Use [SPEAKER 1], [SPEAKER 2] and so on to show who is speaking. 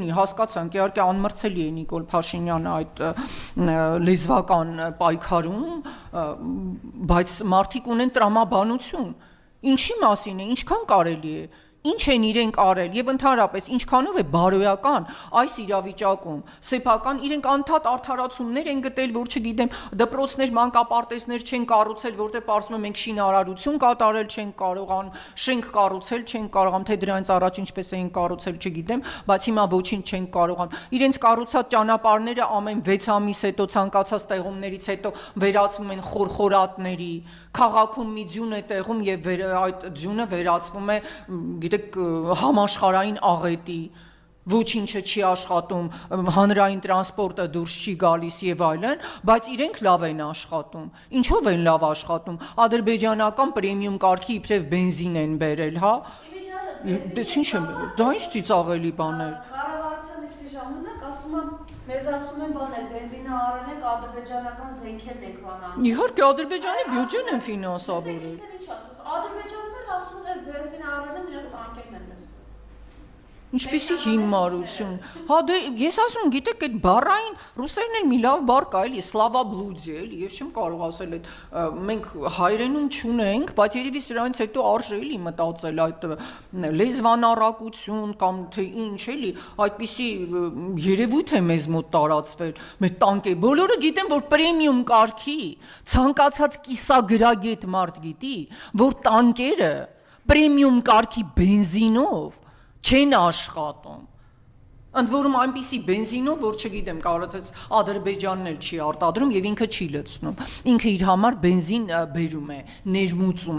[SPEAKER 1] չունի, հասկացանք, իհարկե անմրցելի է Նիկոլ Փաշինյանը այդ լեզվական պայքարում, բայց մարդիկ ունեն տրամաբանություն, ինչի մասին է, ինչքան կարելի է, ինչ են իրենք արել եւ ընդհանրապես ինչքանով է բարոյական այս իրավիճակում սեփական իրենք անդադ արդարացումներ են գտել, որ չգիտեմ դպրոցներ, մանկապարտեզներ չեն կառուցել, որտեղ պարզվում է մենք շինարարություն կատարել չենք կարողանում, շենք կառուցել չենք կարողանում, թե դրանից առաջ ինչպես էին կառուցել, չգիտեմ, բայց հիմա ոչինչ չենք կարողանում։ Իրենց կառուցած ճանապարհները ամեն 6 ամիս հետո ցանկացած տեղումներից հետո վերածվում են խորխորատների, քաղաքում մի ձյուն է տեղում եւ այդ ձյունը վերածվում է գիտեք համաշխարհային աղետի, ոչինչը չի աշխատում, հանրային տրանսպորտը դուրս չի գալիս եւ այլն, բայց իրենք լավ են աշխատում։ Ինչով են լավ աշխատում։ Ադրբեջանական պրեմիում կարգի իբրև բենզին են բերել, հա։ Դա ինչ ծիծաղելի բաներ։
[SPEAKER 2] Կառավարության նիստի ժամանակ ասում եմ մեզ ասում են բաներ, բենզինը արել եք, ադրբեջանական զենքերն եք բանանում։
[SPEAKER 1] Իհարկե Ադրբեջանի բյուջեն են ֆինանսավորել։
[SPEAKER 2] Ադրբեջանում էլ ասում են բենզինը արել են, դրանց տանկերն են նստում։
[SPEAKER 1] Ինչպիսի հիմարություն։ Հա դե ես ասում գիտեք այդ բառային ռուսերեն էլ մի լավ բառ կա էլի սլավաբլուդիա էլի, ես չեմ կարող ասել այդ մենք հայրենում չունենք, բայց երևի սրանից հետո արժե էլի մտածել այդ լեզվանառակություն կամ թե ինչ էլի, այդպիսի երևույթ է մեզ մոտ տարածվել, մեր տանկեր, բոլորը գիտեն որ պրեմիում կարգի, ցանկացած կիսագրագետ մարդ գիտի, որ տանկերը պրեմիում կարգի բենզինով չեն աշխատում, ընդ որում այնպիսի բենզինով, որ չգիտեմ, կարծես Ադրբեջանն էլ չի արտադրում եւ ինքը չի լցնում, ինքը իր համար բենզին բերում է, ներմուծում